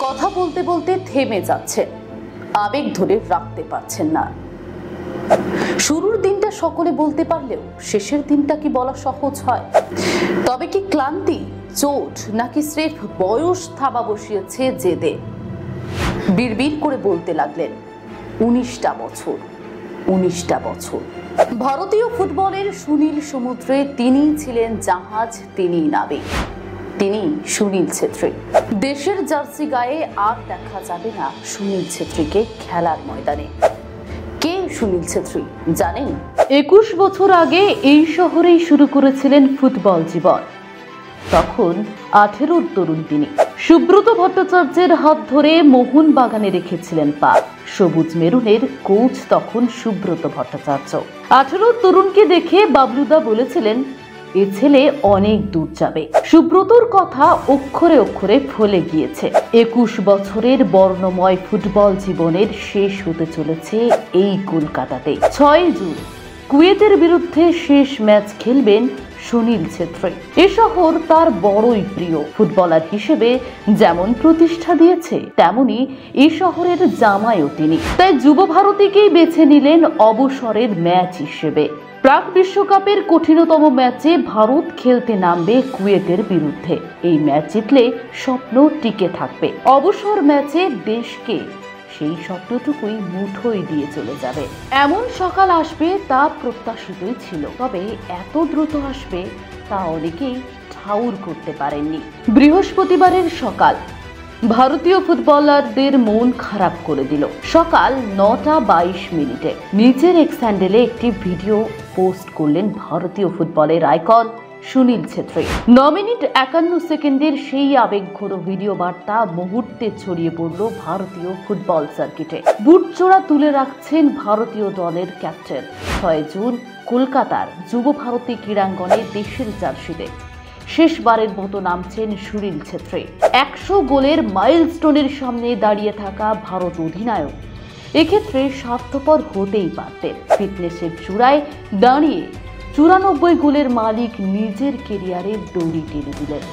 কথা বলতে বলতে থেমে যাচ্ছেন, আবেগ ধরে রাখতে পারছেন না। শুরুর দিনটা সকলে বলতে পারলেও শেষের দিনটা কি বলা সহজ হয়? তবে কি ক্লান্তি, চোট, নাকি স্রেফ বয়স থাবা বসিয়েছে জেদে? বিড়বিড় করে বলতে লাগলেন, 19টা বছর, 19টা বছর। ভারতীয় ফুটবলের সুনীল সমুদ্রে তিনিই ছিলেন জাহাজ, তিনিই নাবিক, তিনি সুনীল ছেত্রী। দেশের জার্সি গায়ে আর দেখা যাবে না সুনীল ছেত্রীকে খেলার ময়দানে। কে সুনীল ছেত্রী জানেন? 21 বছর আগে এই শহরেই শুরু করেছিলেন ফুটবল জীবন। তখন 18-র তরুণ তিনি। সুব্রত ভট্টাচার্যের হাত ধরে মোহনবাগানে রেখেছিলেন পা। সবুজ মেরুনের কোচ তখন সুব্রত ভট্টাচার্য। 18-র তরুণকে দেখে বাবলুদা বলেছিলেন, এ ছেলে অনেক দূর যাবে। সুব্রতর কথা অক্ষরে অক্ষরে ফলে গিয়েছে। 21 বছরের বর্ণময় ফুটবল জীবনের শেষ হতে চলেছে এই কলকাতাতে। 6 জুন কুয়েতের বিরুদ্ধে শেষ ম্যাচ খেলবেন সুনীল ছেত্রী। এ শহর তার বড়ই প্রিয়। ফুটবলার হিসেবে যেমন প্রতিষ্ঠা দিয়েছে, তেমনি এ শহরের জামাইও তিনি। তাই যুব ভারতীকেই বেছে নিলেন অবসরের ম্যাচ হিসেবে। প্রাক বিশ্বকাপের কঠিনতম ম্যাচে ভারত খেলতে নামবে কুয়েতের বিরুদ্ধে। এই ম্যাচ জিতলে স্বপ্ন টিকে থাকবে। অবসর ম্যাচে দেশকে সেই স্বপ্নটুকুই মুঠোয় দিয়ে চলে যাবে। এমন সকাল আসবে তা প্রত্যাশিতই ছিল, তবে এত দ্রুত আসবে তা অনেকেই ঠাউর করতে পারেননি। বৃহস্পতিবারের সকাল ভারতীয় ফুটবলারদের মন খারাপ করে দিল। সকাল 9:22 নিজের এক্স হ্যান্ডেলে একটি ভিডিও পোস্ট করলেন ভারতীয় ফুটবলের আইকন সুনীল ছেত্রী। 9 মিনিট 51 সেকেন্ডের সেই আবেগঘন ভিডিও বার্তা মুহূর্তে ছড়িয়ে পড়ল ভারতীয় ফুটবল সার্কিটে। বুটজোড়া তুলে রাখছেন ভারতীয় দলের ক্যাপ্টেন। 6 জুন কলকাতার যুব ভারতী ক্রীড়াঙ্গনে দেশের জার্সিতে শেষবারের মতো নামছেন সুনীল ছেত্রী। 100 গোলের মাইলস্টোনের সামনে দাঁড়িয়ে থাকা ভারত অধিনায়ক এক্ষেত্রে স্বার্থপর হতেই পারতেন। ফিটনেসের চূড়ায় দাঁড়িয়ে 94 গোলের মালিক নিজের কেরিয়ারের দড়ি টেনে দিলেন।